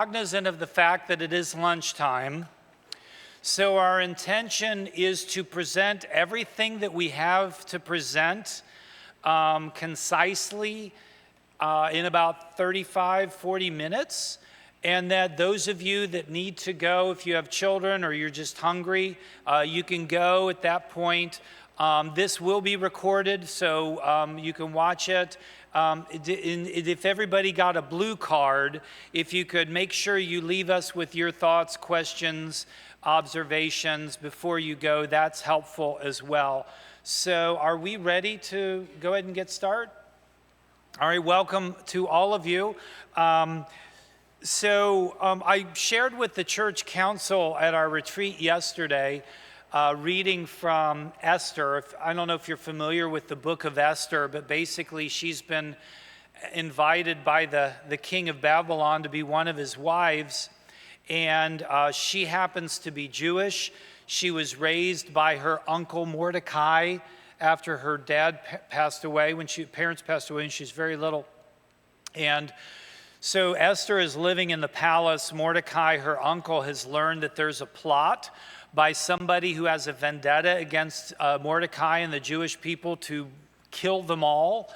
Cognizant of the fact that it is lunchtime, so our intention is to present everything that we have to present concisely in about 35-40 minutes, and that those of you that need to go, if you have children or you're just hungry, you can go at that point. This will be recorded, so you can watch it. If everybody got a blue card, if you could make sure you leave us with your thoughts, questions, observations before you go, that's helpful as well. So are we ready to go ahead and get started? All right, welcome to all of you. I shared with the church council at our retreat yesterday, reading from Esther. I don't know if you're familiar with the book of Esther, but basically she's been invited by the king of Babylon to be one of his wives, and she happens to be Jewish. She was raised by her uncle Mordecai after her dad passed away, parents passed away when she was very little. And so Esther is living in the palace. Mordecai, her uncle, has learned that there's a plot by somebody who has a vendetta against Mordecai and the Jewish people to kill them all.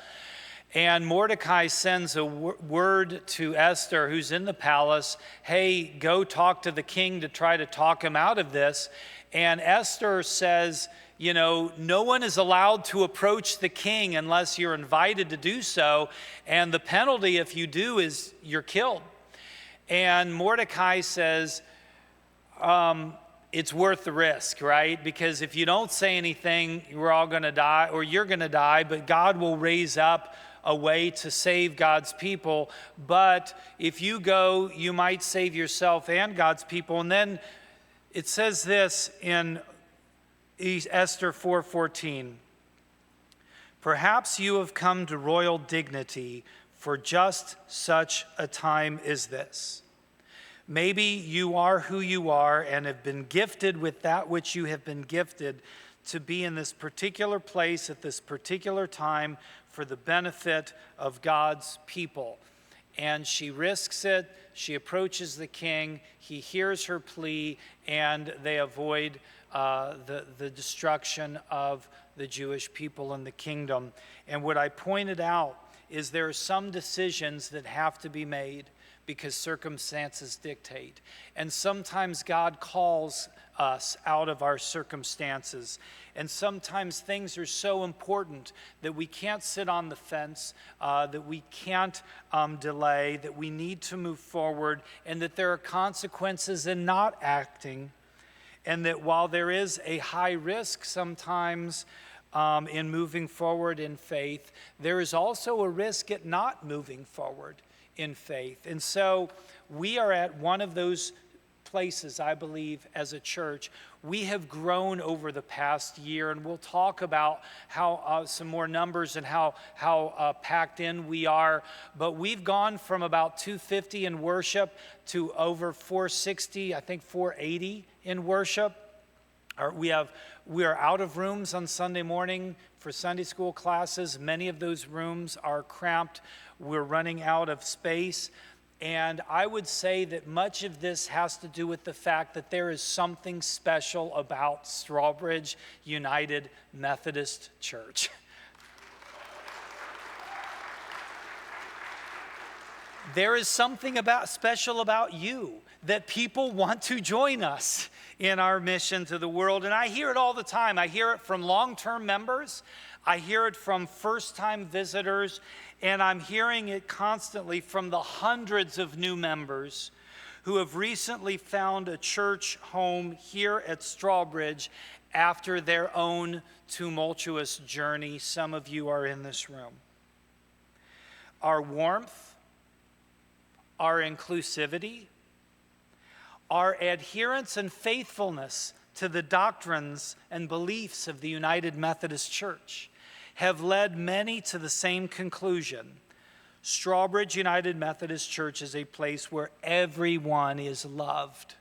And Mordecai sends a word to Esther, who's in the palace, hey, go talk to the king to try to talk him out of this. And Esther says, no one is allowed to approach the king unless you're invited to do so. And the penalty, if you do, is you're killed. And Mordecai says, it's worth the risk, right? Because if you don't say anything, we're all going to die, or you're going to die, but God will raise up a way to save God's people. But if you go, you might save yourself and God's people. And then it says this in Esther 4:14. Perhaps you have come to royal dignity for just such a time as this. Maybe you are who you are and have been gifted with that which you have been gifted to be in this particular place at this particular time for the benefit of God's people. And she risks it. She approaches the king. He hears her plea, and they avoid the destruction of the Jewish people and the kingdom. And what I pointed out is there are some decisions that have to be made because circumstances dictate. And sometimes God calls us out of our circumstances. And sometimes things are so important that we can't sit on the fence, that we can't delay, that we need to move forward, and that there are consequences in not acting. And that while there is a high risk sometimes in moving forward in faith, there is also a risk at not moving forward in faith. And so we are at one of those places, I believe, as a church. We have grown over the past year, and we'll talk about how some more numbers and how packed in we are. But we've gone from about 250 in worship to over 460, I think 480 in worship. We are out of rooms on Sunday morning for Sunday school classes. Many of those rooms are cramped. We're running out of space. And I would say that much of this has to do with the fact that there is something special about Strawbridge United Methodist Church. There is something special about you that people want to join us in our mission to the world. And I hear it all the time. I hear it from long-term members. I hear it from first-time visitors. And I'm hearing it constantly from the hundreds of new members who have recently found a church home here at Strawbridge after their own tumultuous journey. Some of you are in this room. Our warmth, our inclusivity, our adherence and faithfulness to the doctrines and beliefs of the United Methodist Church have led many to the same conclusion. Strawbridge United Methodist Church is a place where everyone is loved,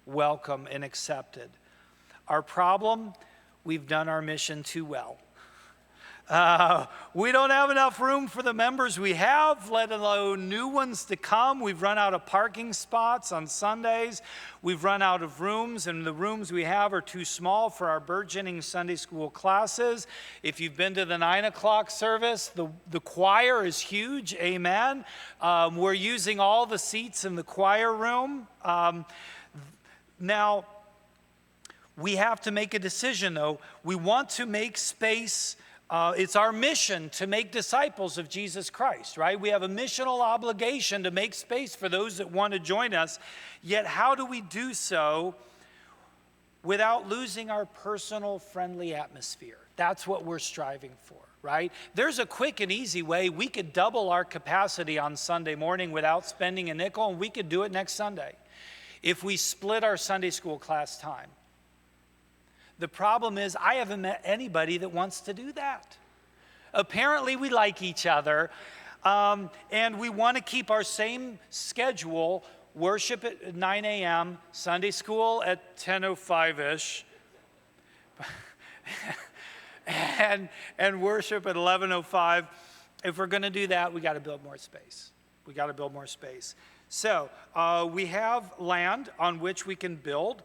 welcome, and accepted. Our problem, we've done our mission too well. We don't have enough room for the members we have, let alone new ones to come. We've run out of parking spots on Sundays. We've run out of rooms, and the rooms we have are too small for our burgeoning Sunday school classes. If you've been to the 9 o'clock service, the choir is huge, amen. We're using all the seats in the choir room. Now, we have to make a decision, though. We want to make space. It's our mission to make disciples of Jesus Christ, right? We have a missional obligation to make space for those that want to join us. Yet how do we do so without losing our personal, friendly atmosphere? That's what we're striving for, right? There's a quick and easy way. We could double our capacity on Sunday morning without spending a nickel, and we could do it next Sunday if we split our Sunday school class time. The problem is I haven't met anybody that wants to do that. Apparently we like each other, and we want to keep our same schedule, worship at 9 a.m., Sunday school at 10:05-ish, and worship at 11:05. If we're going to do that, we got to build more space. We got to build more space. So we have land on which we can build.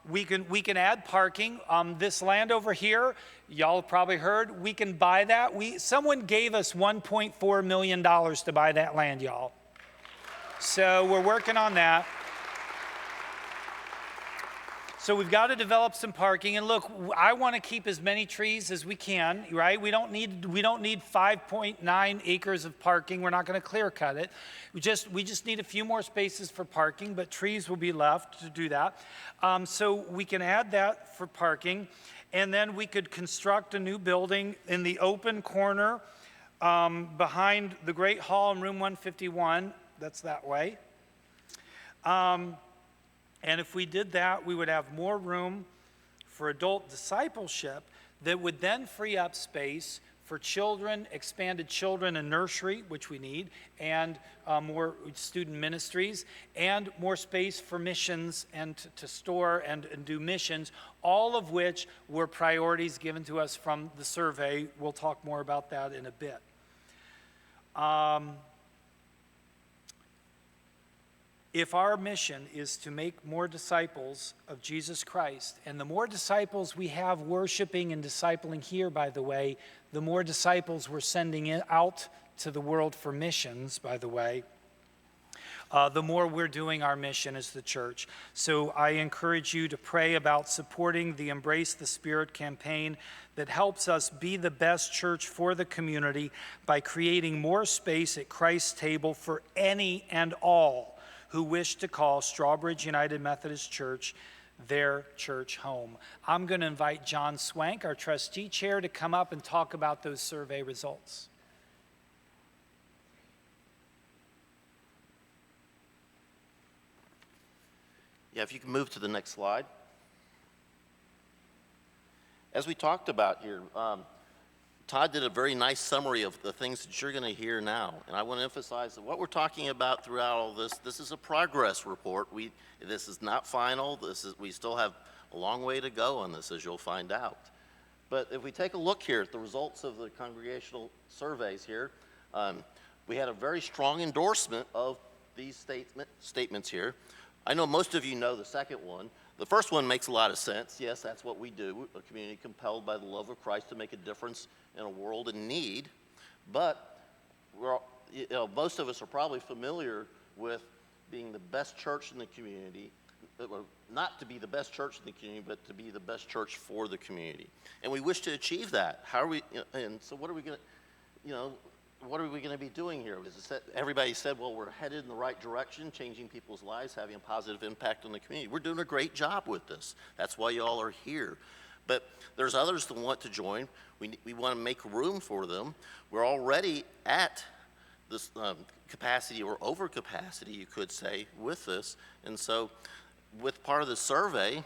We can add parking. This land over here, y'all have probably heard, we can buy that. Someone gave us $1.4 million to buy that land, y'all. So we're working on that. So we've got to develop some parking. And look, I want to keep as many trees as we can, right? We don't need 5.9 acres of parking. We're not going to clear cut it. We just need a few more spaces for parking, but trees will be left to do that. So we can add that for parking. And then we could construct a new building in the open corner behind the Great Hall in room 151. That's that way. And if we did that, we would have more room for adult discipleship that would then free up space for children, expanded children and nursery, which we need, and more student ministries, and more space for missions and to store and do missions, all of which were priorities given to us from the survey. We'll talk more about that in a bit. If our mission is to make more disciples of Jesus Christ, and the more disciples we have worshiping and discipling here, by the way, the more disciples we're sending out to the world for missions, by the way, the more we're doing our mission as the church. So I encourage you to pray about supporting the Embrace the Spirit campaign that helps us be the best church for the community by creating more space at Christ's table for any and all who wish to call Strawbridge United Methodist Church their church home. I'm going to invite John Swank, our trustee chair, to come up and talk about those survey results. Yeah, if you can move to the next slide. As we talked about here, Todd did a very nice summary of the things that you're going to hear now. And I want to emphasize that what we're talking about throughout all this is a progress report. This is not final. We still have a long way to go on this, as you'll find out. But if we take a look here at the results of the congregational surveys here, we had a very strong endorsement of these statements here. I know most of you know the second one. The first one makes a lot of sense. Yes, that's what we do, a community compelled by the love of Christ to make a difference in a world in need. But most of us are probably familiar with being the best church in the community, not to be the best church in the community, but to be the best church for the community. And we wish to achieve that. How are we, and so what are we going to, what are we going to be doing here? Everybody said, well, we're headed in the right direction, changing people's lives, having a positive impact on the community. We're doing a great job with this. That's why y'all are here. But there's others that want to join. We want to make room for them. We're already at this capacity or over capacity, you could say, with this. And so with part of the survey,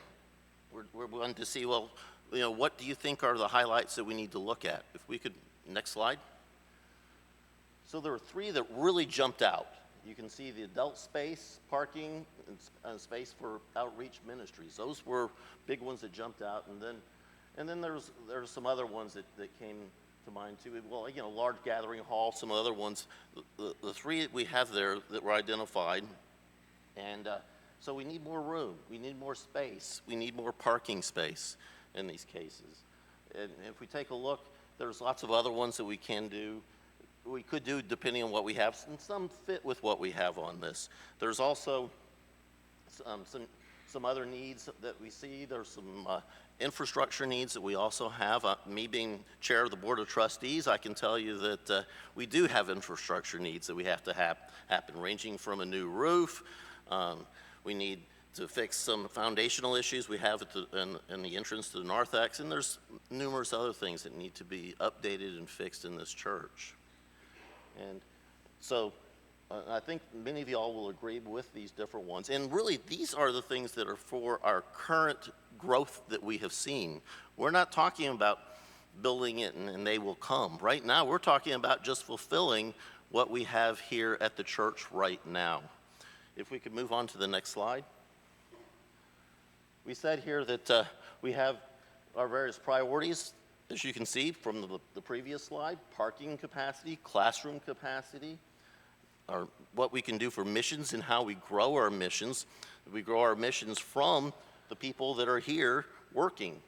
we're wanting to see, well, what do you think are the highlights that we need to look at? If we could, next slide. So there were three that really jumped out. You can see the adult space, parking, and space for outreach ministries. Those were big ones that jumped out, and then there's some other ones that came to mind too. Well, large gathering hall, some other ones. The three that we have there that were identified. And so we need more room. We need more space. We need more parking space in these cases. And if we take a look, there's lots of other ones that we can do. We could do depending on what we have, and some fit with what we have on this. There's also some other needs that we see. There's some infrastructure needs that we also have. Me being chair of the Board of Trustees, I can tell you that we do have infrastructure needs that we have to happen, ranging from a new roof. We need to fix some foundational issues we have in the entrance to the narthex, and there's numerous other things that need to be updated and fixed in this church. And so I think many of y'all will agree with these different ones. And really, these are the things that are for our current growth that we have seen. We're not talking about building it and they will come. Right now, we're talking about just fulfilling what we have here at the church right now. If we could move on to the next slide. We said here that we have our various priorities, as you can see from the previous slide: parking capacity, classroom capacity, what we can do for missions and how we grow our missions. We grow our missions from the people that are here working.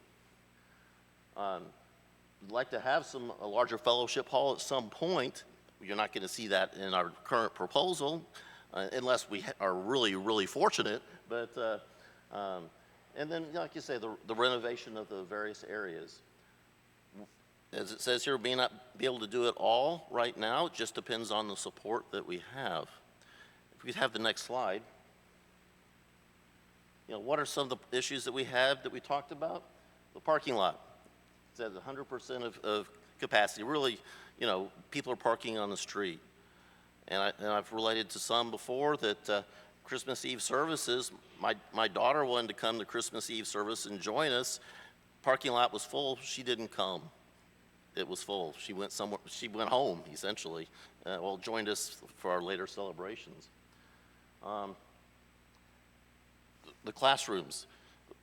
We'd like to have a larger fellowship hall at some point. You're not going to see that in our current proposal, unless we are really, really fortunate. But and then, like you say, the renovation of the various areas. As it says here, we may not be able to do it all right now. It just depends on the support that we have. If we could have the next slide. What are some of the issues that we have that we talked about? The parking lot. It says 100% of capacity. Really, people are parking on the street. And I've related to some before that Christmas Eve services, my daughter wanted to come to Christmas Eve service and join us. Parking lot was full. She didn't come. It was full. She went somewhere. She went home, essentially. Joined us for our later celebrations. The classrooms.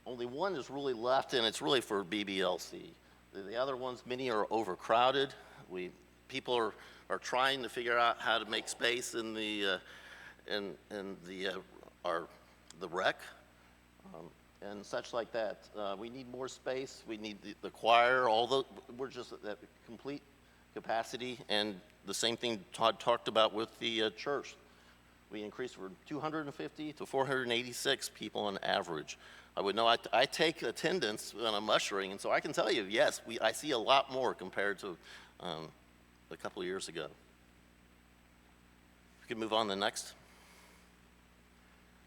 Only one is really left, and it's really for BBLC. The other ones, many are overcrowded. People are trying to figure out how to make space in the rec. And such like that. We need more space. We need the choir. We're just at complete capacity. And the same thing Todd talked about with the church. We increased from 250 to 486 people on average. I would know I take attendance when I'm ushering, and so I can tell you, yes, I see a lot more compared to a couple of years ago. We can move on to the next.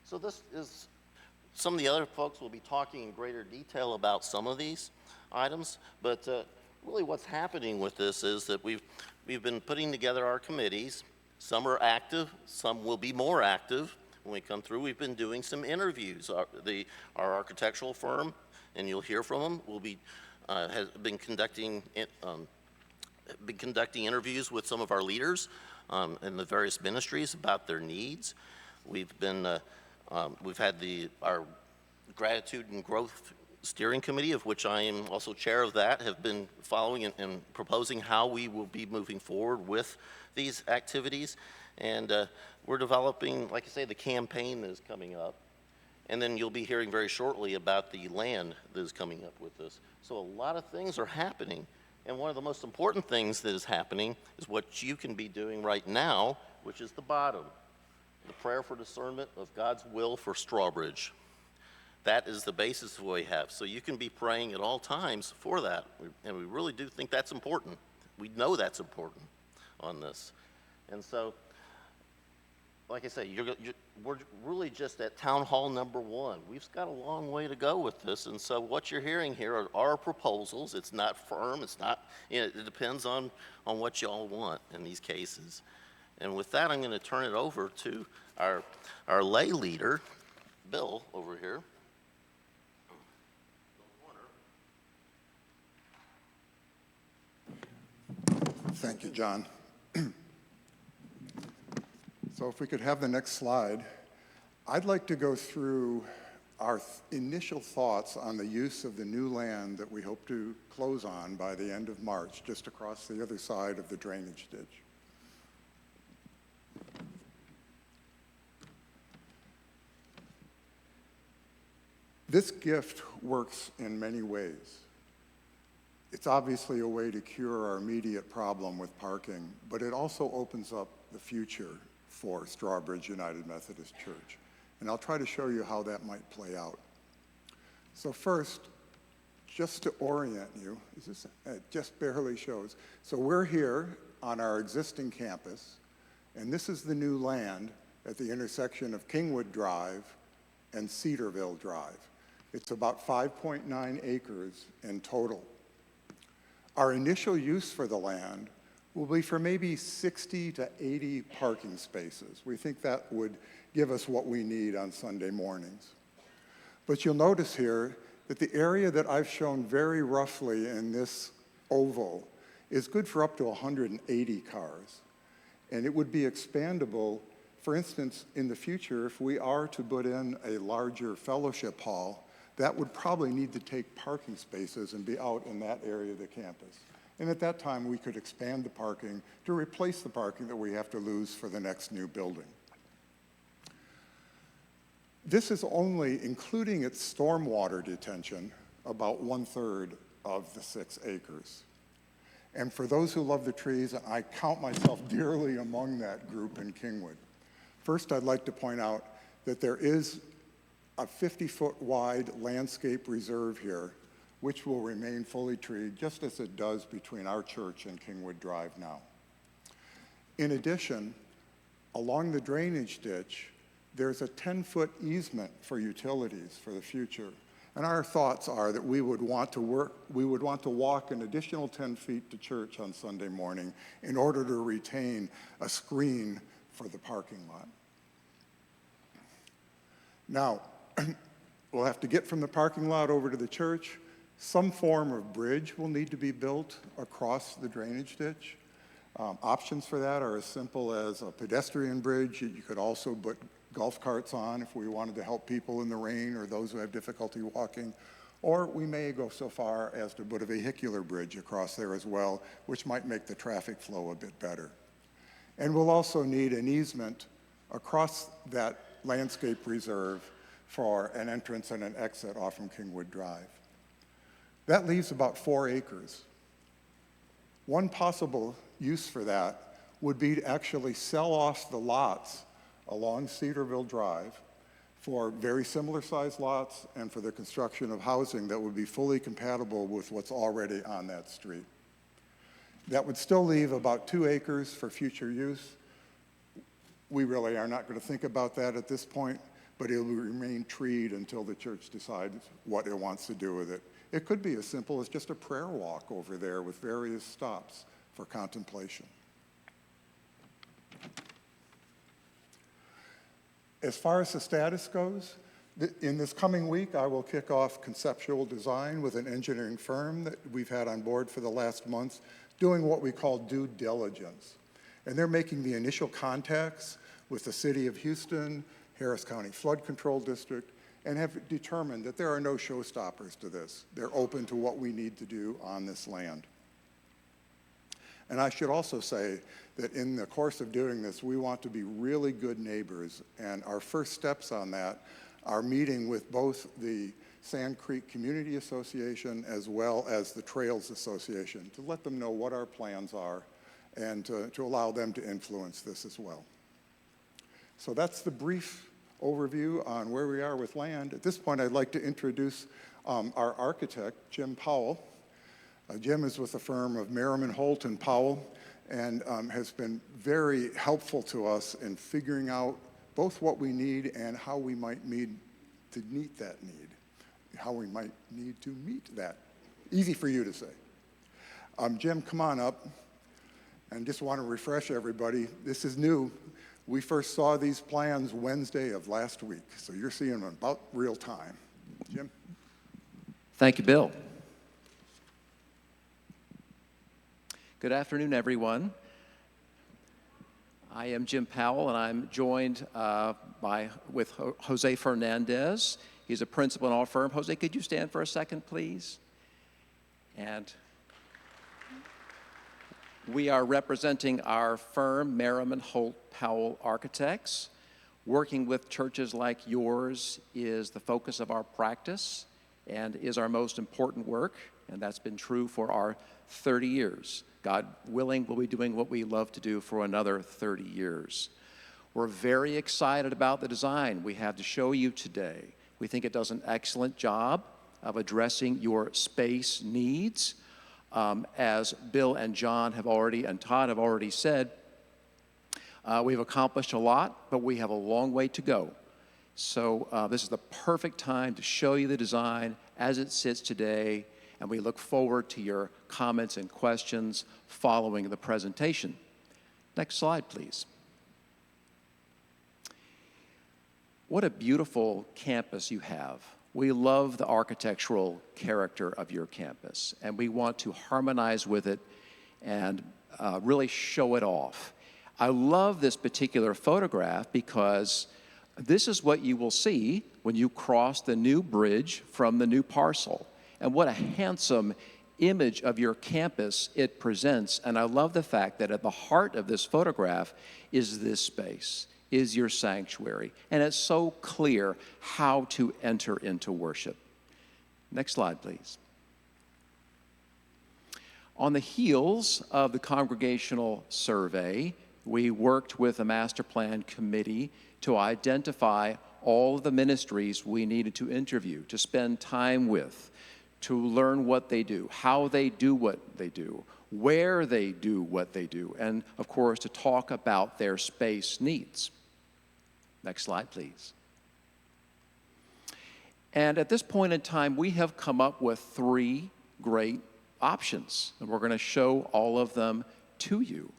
So this is. Some of the other folks will be talking in greater detail about some of these items, but really what's happening with this is that we've been putting together our committees. Some are active, some will be more active when we come through. We've been doing some interviews. Our architectural firm, and you'll hear from them, has been conducting interviews with some of our leaders in the various ministries about their needs. We've had our Gratitude and Growth Steering Committee, of which I am also chair of that, have been following and proposing how we will be moving forward with these activities. And we're developing, like I say, the campaign that is coming up. And then you'll be hearing very shortly about the land that is coming up with this. So a lot of things are happening. And one of the most important things that is happening is what you can be doing right now, which is the bottom. The prayer for discernment of God's will for Strawbridge. That is the basis of what we have. So you can be praying at all times for that. And we really do think that's important. We know that's important on this. And so, like I say, we're really just at town hall number 1. We've got a long way to go with this. And so what you're hearing here are our proposals. It's not firm. It's not, it depends on what y'all want in these cases. And with that, I'm going to turn it over to our lay leader, Bill, over here. Thank you, John. So if we could have the next slide. I'd like to go through our initial thoughts on the use of the new land that we hope to close on by the end of March, just across the other side of the drainage ditch. This gift works in many ways. It's obviously a way to cure our immediate problem with parking, but it also opens up the future for Strawbridge United Methodist Church. And I'll try to show you how that might play out. So first, just to orient you, it just barely shows. So we're here on our existing campus, and this is the new land at the intersection of Kingwood Drive and Cedarville Drive. It's about 5.9 acres in total. Our initial use for the land will be for maybe 60 to 80 parking spaces. We think that would give us what we need on Sunday mornings. But you'll notice here that the area that I've shown very roughly in this oval is good for up to 180 cars. And it would be expandable, for instance, in the future, if we are to put in a larger fellowship hall, that would probably need to take parking spaces and be out in that area of the campus. And at that time, we could expand the parking to replace the parking that we have to lose for the next new building. This is only, including its stormwater detention, about 1/3 of the 6 acres. And for those who love the trees, I count myself dearly among that group in Kingwood. First, I'd like to point out that there is a 50-foot wide landscape reserve here, which will remain fully treed, just as it does between our church and Kingwood Drive now. In addition, along the drainage ditch, there's a 10-foot easement for utilities for the future. And our thoughts are that we would want to walk an additional 10 feet to church on Sunday morning in order to retain a screen for the parking lot. Now, we'll have to get from the parking lot over to the church. Some form of bridge will need to be built across the drainage ditch. Options for that are as simple as a pedestrian bridge. You could also put golf carts on if we wanted to help people in the rain or those who have difficulty walking. Or we may go so far as to put a vehicular bridge across there as well, which might make the traffic flow a bit better. And we'll also need an easement across that landscape reserve for an entrance and an exit off from Kingwood Drive. That leaves about 4 acres. One possible use for that would be to actually sell off the lots along Cedarville Drive for very similar sized lots and for the construction of housing that would be fully compatible with what's already on that street. That would still leave about 2 acres for future use. We really are not going to think about that at this point, but it will remain treed until the church decides what it wants to do with it. It could be as simple as just a prayer walk over there with various stops for contemplation. As far as the status goes, in this coming week, I will kick off conceptual design with an engineering firm that we've had on board for the last month, doing what we call due diligence. And they're making the initial contacts with the City of Houston, Harris County Flood Control District, and have determined that there are no showstoppers to this. They're open to what we need to do on this land. And I should also say that in the course of doing this, we want to be really good neighbors, and our first steps on that are meeting with both the Sand Creek Community Association as well as the Trails Association to let them know what our plans are and to allow them to influence this as well. So that's the brief overview on where we are with land. At this point, I'd like to introduce our architect, Jim Powell. Jim is with the firm of Merriman, Holt & Powell, and has been very helpful to us in figuring out both what we need and how we might need to meet that need. How we might need to meet that. Easy for you to say. Jim, come on up. And just want to refresh everybody, this is new. We first saw these plans Wednesday of last week, so you're seeing them about real time. Jim? Thank you, Bill. Good afternoon, everyone. I am Jim Powell, and I'm joined with Jose Fernandez. He's a principal in our firm. Jose, could you stand for a second, please? And we are representing our firm, Merriman Holt Powell Architects. Working with churches like yours is the focus of our practice and is our most important work, and that's been true for our 30 years. God willing, we'll be doing what we love to do for another 30 years. We're very excited about the design we have to show you today. We think it does an excellent job of addressing your space needs. As Bill and John have already, and Todd have already said, we've accomplished a lot, but we have a long way to go. So this is the perfect time to show you the design as it sits today, and we look forward to your comments and questions following the presentation. Next slide, please. What a beautiful campus you have. We love the architectural character of your campus, and we want to harmonize with it and really show it off. I love this particular photograph because this is what you will see when you cross the new bridge from the new parcel. And what a handsome image of your campus it presents. And I love the fact that at the heart of this photograph is this space, is your sanctuary. And it's so clear how to enter into worship. Next slide, please. On the heels of the congregational survey, we worked with the master plan committee to identify all of the ministries we needed to interview, to spend time with, to learn what they do, how they do what they do, where they do what they do, and of course to talk about their space needs. Next slide, please. And at this point in time, we have come up with 3 great options, and we're going to show all of them to you.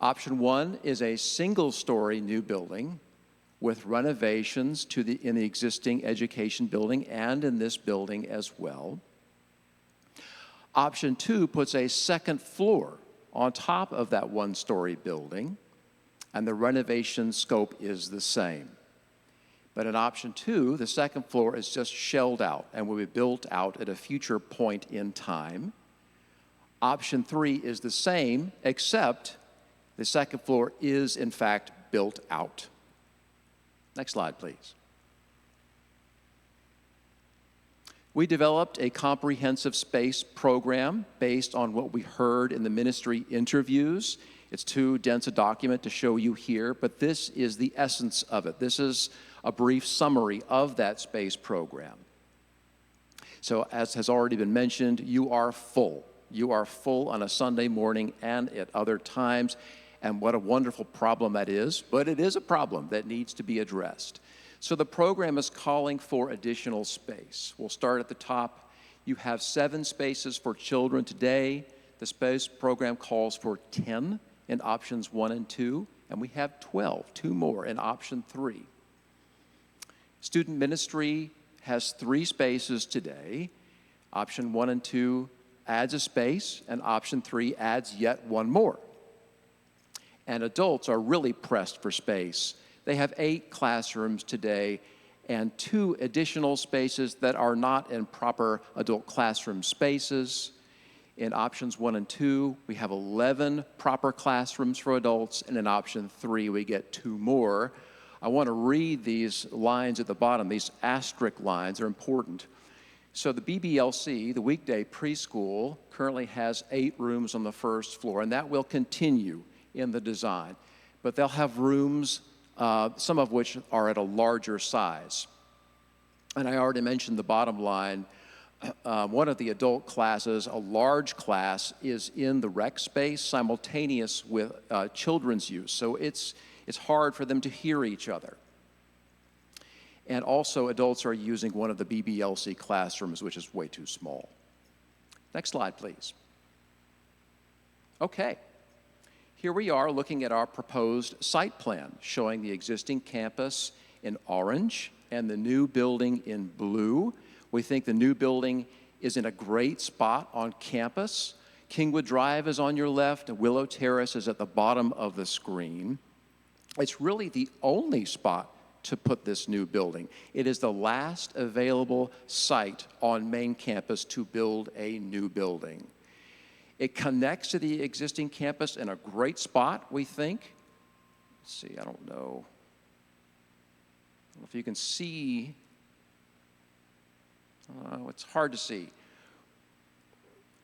Option 1 is a single-story new building with renovations in the existing education building and in this building as well. Option 2 puts a second floor on top of that one-story building, and the renovation scope is the same. But in option 2, the second floor is just shelled out and will be built out at a future point in time. Option 3 is the same, except the second floor is, in fact, built out. Next slide, please. We developed a comprehensive space program based on what we heard in the ministry interviews. It's too dense a document to show you here, but this is the essence of it. This is a brief summary of that space program. So as has already been mentioned, you are full. You are full on a Sunday morning and at other times. And what a wonderful problem that is, but it is a problem that needs to be addressed. So the program is calling for additional space. We'll start at the top. You have 7 spaces for children today. The space program calls for 10 in options 1 and 2, and we have 2 more in option 3. Student ministry has 3 spaces today. Option 1 and 2 adds a space, and option 3 adds yet 1 more. And adults are really pressed for space. They have 8 classrooms today and 2 additional spaces that are not in proper adult classroom spaces. In options 1 and 2, we have 11 proper classrooms for adults, and in option 3, we get 2 more. I want to read these lines at the bottom. These asterisk lines are important. So the BBLC, the weekday preschool, currently has 8 rooms on the first floor, and that will continue in the design. But they'll have rooms, some of which are at a larger size. And I already mentioned the bottom line. One of the adult classes, a large class, is in the rec space simultaneous with children's use. So it's hard for them to hear each other. And also adults are using one of the BBLC classrooms, which is way too small. Next slide, please. Okay. Here we are looking at our proposed site plan, showing the existing campus in orange and the new building in blue. We think the new building is in a great spot on campus. Kingwood Drive is on your left, and Willow Terrace is at the bottom of the screen. It's really the only spot to put this new building. It is the last available site on main campus to build a new building. It connects to the existing campus in a great spot, we think. Let's see, I don't know if you can see. It's hard to see.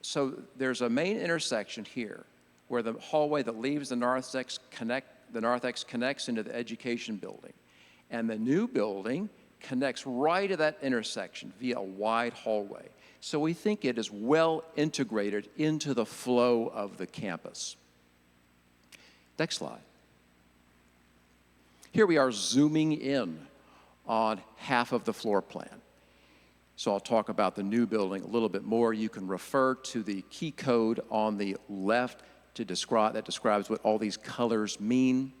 So there's a main intersection here where the hallway that leaves the narthex connects into the education building. And the new building connects right to that intersection via a wide hallway. So we think it is well integrated into the flow of the campus. Next slide. Here we are zooming in on half of the floor plan. So I'll talk about the new building a little bit more. You can refer to the key code on the left that describes what all these colors mean.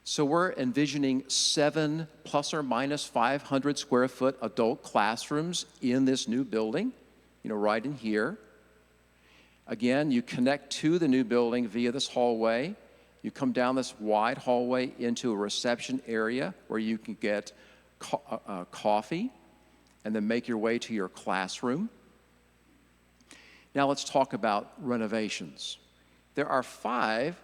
So we're envisioning 7 plus or minus 500 square foot adult classrooms in this new building, right in here. Again, you connect to the new building via this hallway. You come down this wide hallway into a reception area where you can get coffee and then make your way to your classroom. Now let's talk about renovations. There are 5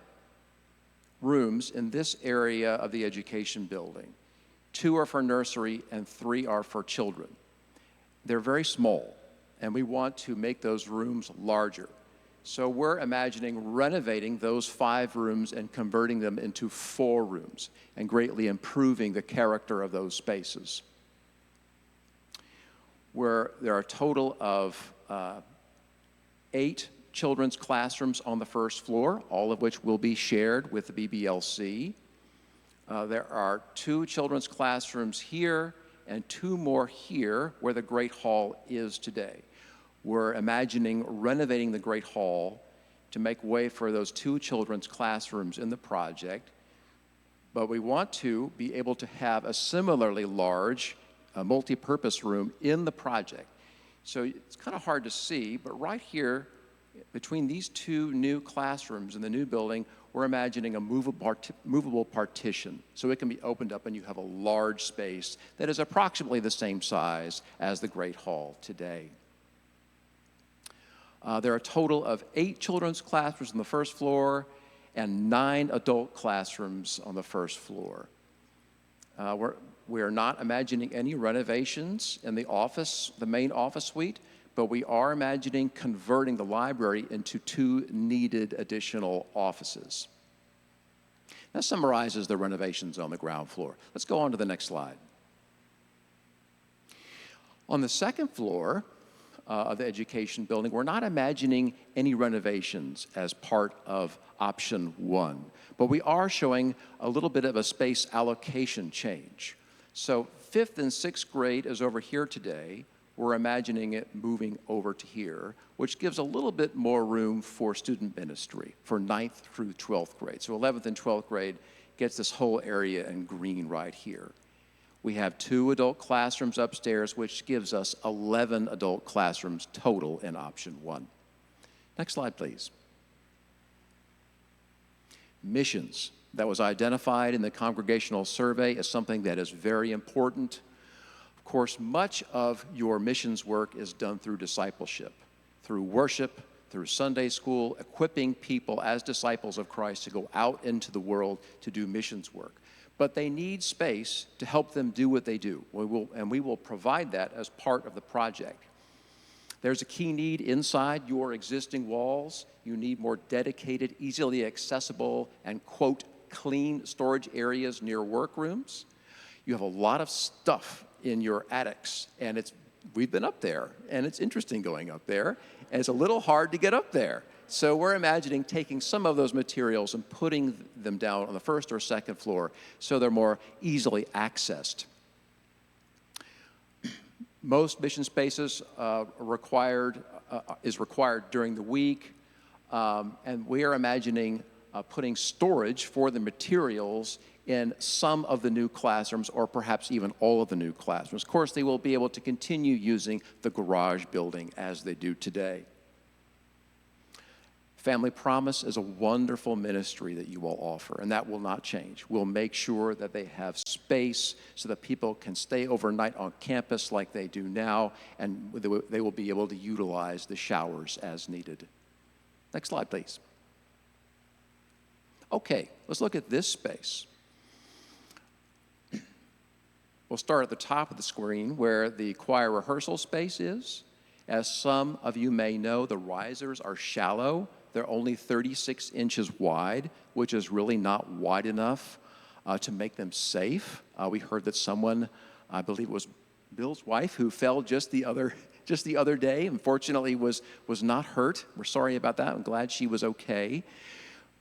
rooms in this area of the education building. 2 are for nursery and 3 are for children. They're very small, and we want to make those rooms larger. So we're imagining renovating those 5 rooms and converting them into 4 rooms and greatly improving the character of those spaces. Where there are a total of 8 children's classrooms on the first floor, all of which will be shared with the BBLC. There are 2 children's classrooms here and 2 more here where the Great Hall is today. We're imagining renovating the Great Hall to make way for those 2 children's classrooms in the project, but we want to be able to have a similarly large multi-purpose room in the project. So it's kind of hard to see, but right here, between these 2 new classrooms in the new building, we're imagining a movable partition, so it can be opened up and you have a large space that is approximately the same size as the Great Hall today. There are a total of 8 children's classrooms on the first floor and 9 adult classrooms on the first floor. We're not imagining any renovations in the main office suite, but we are imagining converting the library into 2 needed additional offices. That summarizes the renovations on the ground floor. Let's go on to the next slide. On the second floor of the education building, we're not imagining any renovations as part of option 1, but we are showing a little bit of a space allocation change. So 5th and 6th grade is over here today. We're imagining it moving over to here, which gives a little bit more room for student ministry for 9th through 12th grade. So 11th and 12th grade gets this whole area in green right here. We have 2 adult classrooms upstairs, which gives us 11 adult classrooms total in option 1. Next slide, please. Missions. That was identified in the congregational survey as something that is very important. Of course, much of your missions work is done through discipleship, through worship, through Sunday school, equipping people as disciples of Christ to go out into the world to do missions work. But they need space to help them do what they do. We will provide that as part of the project. There's a key need inside your existing walls. You need more dedicated, easily accessible, and, quote, clean storage areas near workrooms. You have a lot of stuff in your attics, and we've been up there, and it's interesting going up there, and it's a little hard to get up there. So we're imagining taking some of those materials and putting them down on the first or second floor so they're more easily accessed. Most mission spaces is required during the week, and we are imagining putting storage for the materials in some of the new classrooms or perhaps even all of the new classrooms. Of course, they will be able to continue using the garage building as they do today. Family Promise is a wonderful ministry that you all offer, and that will not change. We'll make sure that they have space so that people can stay overnight on campus like they do now, and they will be able to utilize the showers as needed. Next slide, please. Okay, let's look at this space. We'll start at the top of the screen where the choir rehearsal space is. As some of you may know, the risers are shallow. They're only 36 inches wide, which is really not wide enough to make them safe. We heard that someone, I believe it was Bill's wife, who fell just the other day, unfortunately was not hurt. We're sorry about that. I'm glad she was okay.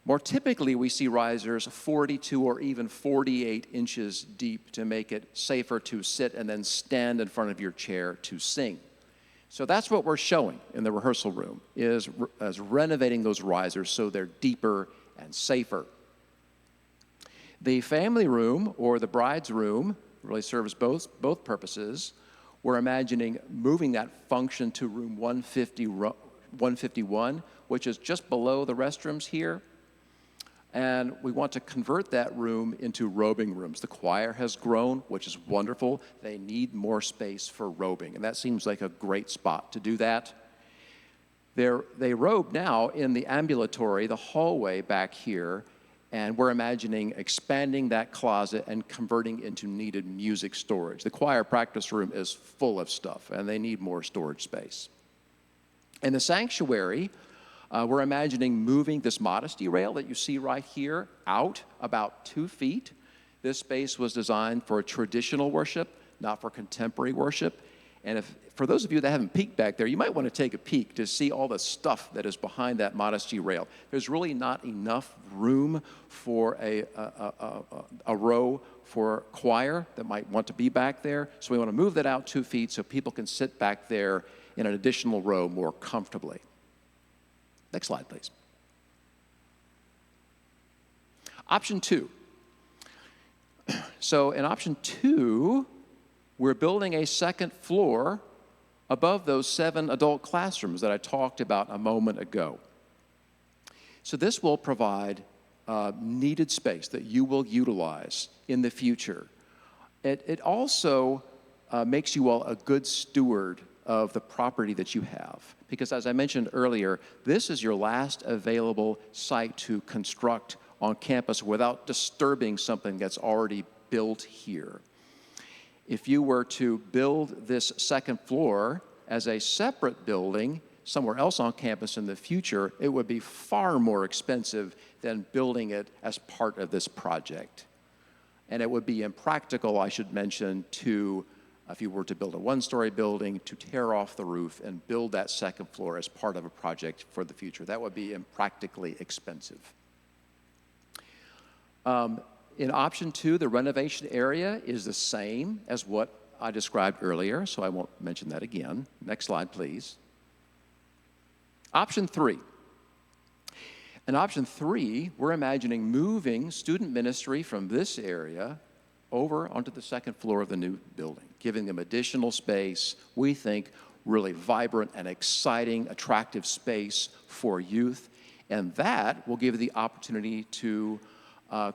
More typically, we see risers 42 or even 48 inches deep to make it safer to sit and then stand in front of your chair to sing. So that's what we're showing in the rehearsal room, is renovating those risers so they're deeper and safer. The family room, or the bride's room, really serves both purposes. We're imagining moving that function to room 151, which is just below the restrooms here. And we want to convert that room into robing rooms. The choir has grown, which is wonderful. They need more space for robing, and that seems like a great spot to do that. They robe now in the ambulatory, the hallway back here, and we're imagining expanding that closet and converting into needed music storage. The choir practice room is full of stuff, and they need more storage space. In the sanctuary, we're imagining moving this modesty rail that you see right here out about 2 feet. This space was designed for traditional worship, not for contemporary worship. And for those of you that haven't peeked back there, you might want to take a peek to see all the stuff that is behind that modesty rail. There's really not enough room for a row for choir that might want to be back there. So we want to move that out 2 feet so people can sit back there in an additional row more comfortably. Next slide, please. Option 2. So in option 2, we're building a second floor above those 7 adult classrooms that I talked about a moment ago. So this will provide needed space that you will utilize in the future. It also makes you all a good steward of the property that you have. Because as I mentioned earlier, this is your last available site to construct on campus without disturbing something that's already built here. If you were to build this second floor as a separate building somewhere else on campus in the future, it would be far more expensive than building it as part of this project. And it would be impractical, I should mention, to if you were to build a one-story building, to tear off the roof and build that second floor as part of a project for the future. That would be impractically expensive. In option 2, the renovation area is the same as what I described earlier, so I won't mention that again. Next slide, please. Option 3. In option 3, we're imagining moving student ministry from this area over onto the second floor of the new building, giving them additional space, we think really vibrant and exciting, attractive space for youth. And that will give you the opportunity to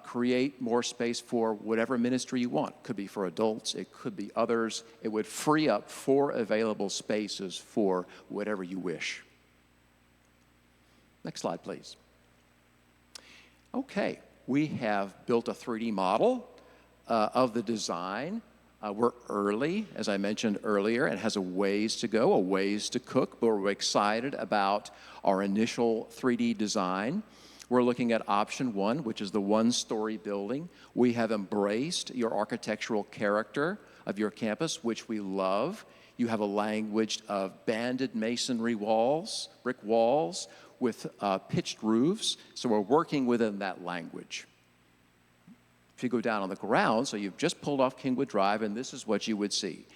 create more space for whatever ministry you want. It could be for adults, it could be others. It would free up 4 available spaces for whatever you wish. Next slide, please. Okay, we have built a 3D model of the design. We're early, as I mentioned earlier, and has a ways to go, a ways to cook, but we're excited about our initial 3D design. We're looking at option 1, which is the one-story building. We have embraced your architectural character of your campus, which we love. You have a language of banded masonry walls, brick walls, with pitched roofs, so we're working within that language. If you go down on the ground, so you've just pulled off Kingwood Drive, and this is what you would see.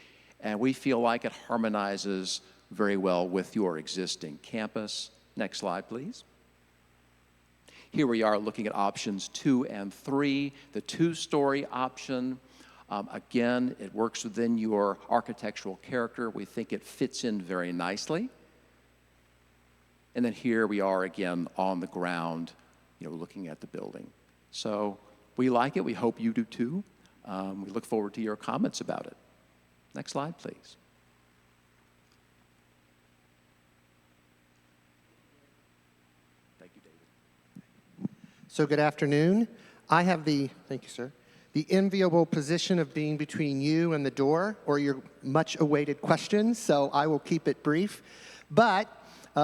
And we feel like it harmonizes very well with your existing campus. Next slide, please. Here we are looking at options 2 and 3. The 2-story option, again, it works within your architectural character. We think it fits in very nicely. And then here we are again on the ground, looking at the building. So we like it. We hope you do too. We look forward to your comments about it. Next slide, please. Thank you, David. So good afternoon. I have thank you, sir, the enviable position of being between you and the door, or your much-awaited questions, so I will keep it brief. But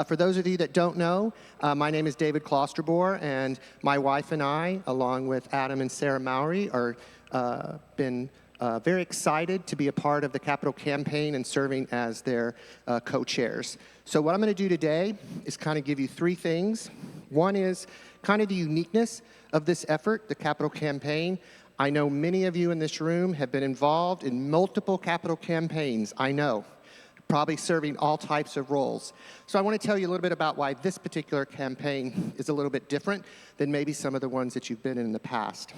for those of you that don't know, my name is David Klosterbor, and my wife and I, along with Adam and Sarah Mowry, are been very excited to be a part of the Capital Campaign and serving as their co-chairs. So what I'm going to do today is kind of give you three things. One is kind of the uniqueness of this effort, the Capital Campaign. I know many of you in this room have been involved in multiple capital campaigns. I know, probably serving all types of roles. So I want to tell you a little bit about why this particular campaign is a little bit different than maybe some of the ones that you've been in the past.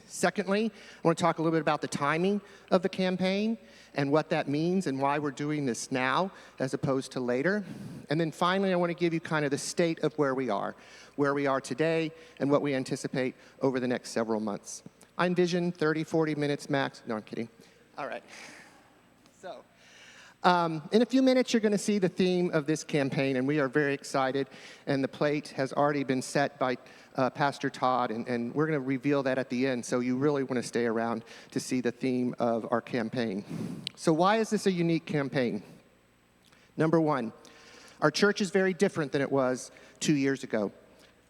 Secondly, I want to talk a little bit about the timing of the campaign and what that means and why we're doing this now as opposed to later. And then finally, I want to give you kind of the state of where we are today, and what we anticipate over the next several months. I envision 30, 40 minutes max. No, I'm kidding. All right. So, in a few minutes, you're going to see the theme of this campaign, and we are very excited. And the plate has already been set by Pastor Todd, and we're going to reveal that at the end. So you really want to stay around to see the theme of our campaign. So why is this a unique campaign? Number one, our church is very different than it was 2 years ago.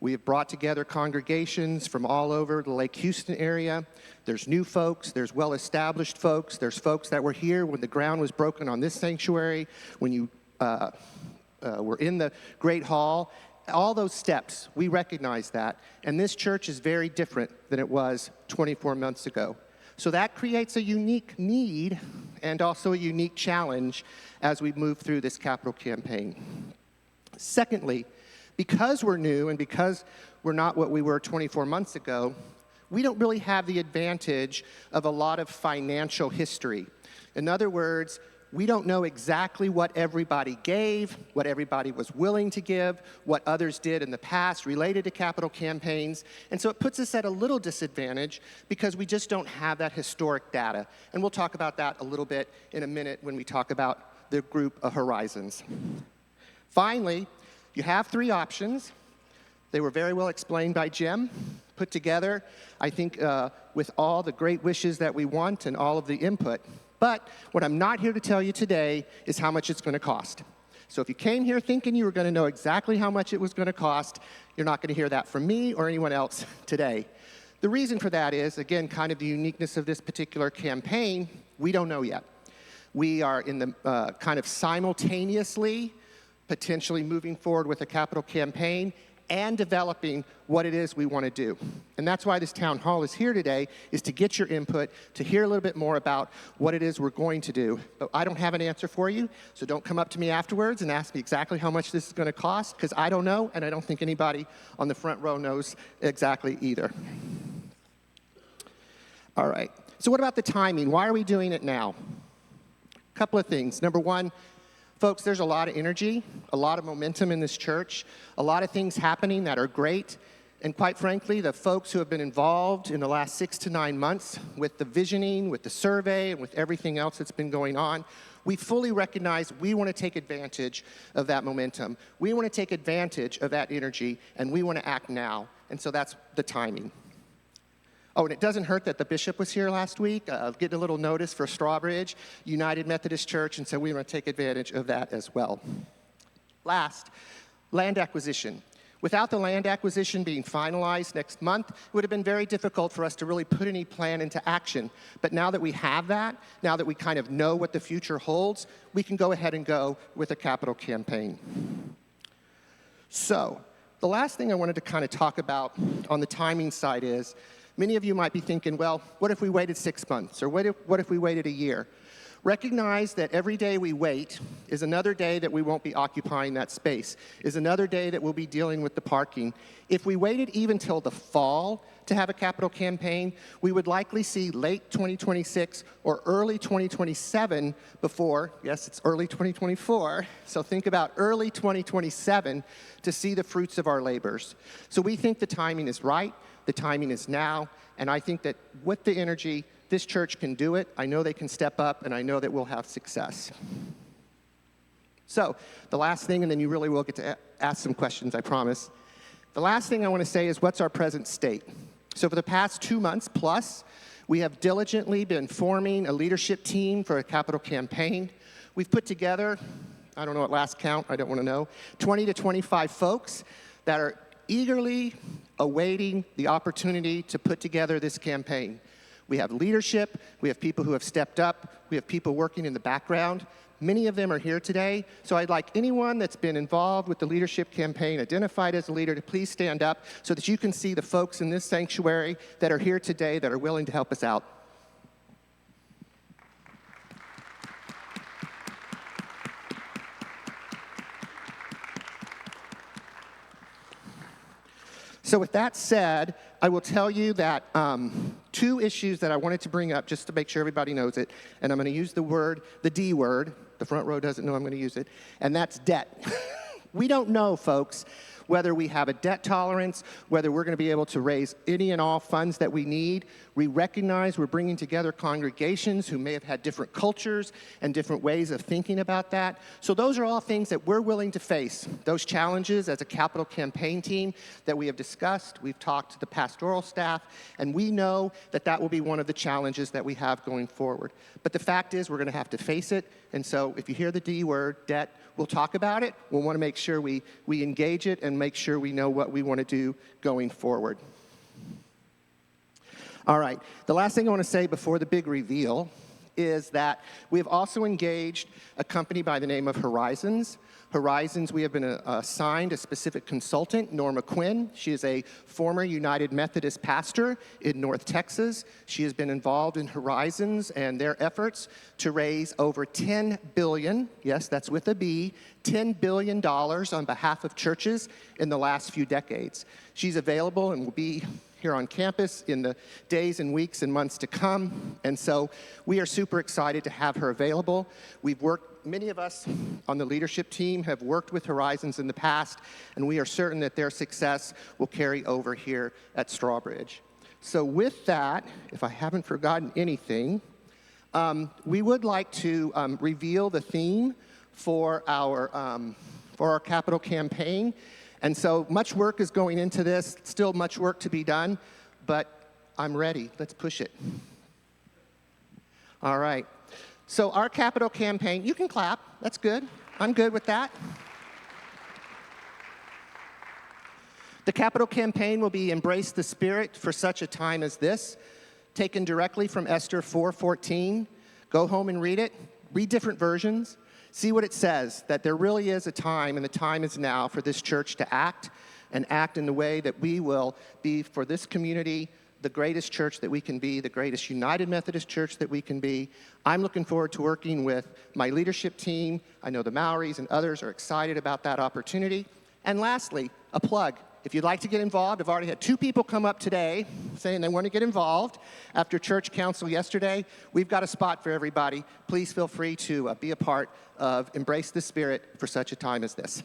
We have brought together congregations from all over the Lake Houston area. There's new folks, there's well-established folks, there's folks that were here when the ground was broken on this sanctuary, when you were in the Great Hall. All those steps, we recognize that. And this church is very different than it was 24 months ago. So that creates a unique need and also a unique challenge as we move through this capital campaign. Secondly, because we're new and because we're not what we were 24 months ago, we don't really have the advantage of a lot of financial history. In other words, we don't know exactly what everybody gave, what everybody was willing to give, what others did in the past related to capital campaigns. And so it puts us at a little disadvantage because we just don't have that historic data. And we'll talk about that a little bit in a minute when we talk about the group of Horizons. Finally, you have three options. They were very well explained by Jim, put together, I think, with all the great wishes that we want and all of the input. But what I'm not here to tell you today is how much it's going to cost. So if you came here thinking you were going to know exactly how much it was going to cost, you're not going to hear that from me or anyone else today. The reason for that is, again, kind of the uniqueness of this particular campaign, we don't know yet. We are in the kind of simultaneously potentially moving forward with a capital campaign and developing what it is we want to do. And that's why this town hall is here today, is to get your input, to hear a little bit more about what it is we're going to do. But I don't have an answer for you, so don't come up to me afterwards and ask me exactly how much this is going to cost, because I don't know, and I don't think anybody on the front row knows exactly either. All right, so what about the timing? Why are we doing it now? A couple of things. Number one, folks, there's a lot of energy, a lot of momentum in this church, a lot of things happening that are great. And quite frankly, the folks who have been involved in the last 6 to 9 months with the visioning, with the survey, and with everything else that's been going on, we fully recognize we want to take advantage of that momentum. We want to take advantage of that energy, and we want to act now. And so that's the timing. Oh, and it doesn't hurt that the bishop was here last week, getting a little notice for Strawbridge United Methodist Church, and so we want to take advantage of that as well. Last, land acquisition. Without the land acquisition being finalized next month, it would have been very difficult for us to really put any plan into action. But now that we have that, now that we kind of know what the future holds, we can go ahead and go with a capital campaign. So, the last thing I wanted to kind of talk about on the timing side is, many of you might be thinking, well, what if we waited 6 months? Or what if we waited a year? Recognize that every day we wait is another day that we won't be occupying that space, is another day that we'll be dealing with the parking. If we waited even till the fall to have a capital campaign, we would likely see late 2026 or early 2027 before, yes, it's early 2024, so think about early 2027 to see the fruits of our labors. So we think the timing is right, the timing is now, and I think that with the energy, this church can do it. I know they can step up, and I know that we'll have success. So the last thing, and then you really will get to ask some questions, I promise. The last thing I want to say is what's our present state? So for the past 2 months plus, we have diligently been forming a leadership team for a capital campaign. We've put together, I don't know at last count, I don't want to know, 20 to 25 folks that are eagerly awaiting the opportunity to put together this campaign. We have leadership, we have people who have stepped up, we have people working in the background. Many of them are here today, so I'd like anyone that's been involved with the leadership campaign, identified as a leader, to please stand up so that you can see the folks in this sanctuary that are here today that are willing to help us out. So with that said, I will tell you that 2 issues that I wanted to bring up just to make sure everybody knows it, and I'm going to use the D word. The front row doesn't know I'm going to use it, and that's debt. We don't know, folks, whether we have a debt tolerance, whether we're going to be able to raise any and all funds that we need. We recognize we're bringing together congregations who may have had different cultures and different ways of thinking about that. So those are all things that we're willing to face, those challenges as a capital campaign team that we have discussed. We've talked to the pastoral staff, and we know that that will be one of the challenges that we have going forward. But the fact is we're going to have to face it, and so if you hear the D word, debt, we'll talk about it. We'll want to make sure we engage it and make sure we know what we want to do going forward. All right, the last thing I want to say before the big reveal is that we have also engaged a company by the name of Horizons. Horizons, we have been assigned a specific consultant, Norma Quinn. She is a former United Methodist pastor in North Texas. She has been involved in Horizons and their efforts to raise over $10 billion, yes, that's with a B, $10 billion on behalf of churches in the last few decades. She's available and will be here on campus in the days and weeks and months to come. And so we are super excited to have her available. Many of us on the leadership team have worked with Horizons in the past, and we are certain that their success will carry over here at Strawbridge. So with that, if I haven't forgotten anything, we would like to reveal the theme for our capital campaign. And so much work is going into this, still much work to be done, but I'm ready. Let's push it. All right. So our capital campaign, you can clap. That's good. I'm good with that. The capital campaign will be Embrace the Spirit for such a time as this, taken directly from Esther 4:14. Go home and read it. Read different versions. See what it says, that there really is a time, and the time is now for this church to act, and act in the way that we will be, for this community, the greatest church that we can be, the greatest United Methodist church that we can be. I'm looking forward to working with my leadership team. I know the Maoris and others are excited about that opportunity. And lastly, a plug. If you'd like to get involved, I've already had 2 people come up today saying they want to get involved. After church council yesterday, we've got a spot for everybody. Please feel free to be a part of Embrace the Spirit for such a time as this.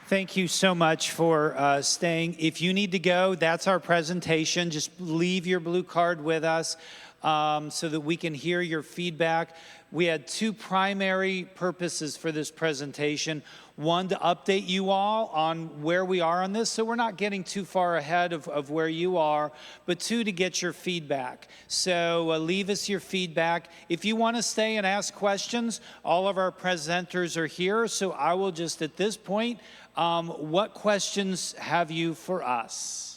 Thank you so much for staying. If you need to go, that's our presentation. Just leave your blue card with us so that we can hear your feedback. We had 2 primary purposes for this presentation. One, to update you all on where we are on this, so we're not getting too far ahead of where you are, but 2, to get your feedback. So leave us your feedback. If you want to stay and ask questions, all of our presenters are here, so I will just, at this point, what questions have you for us?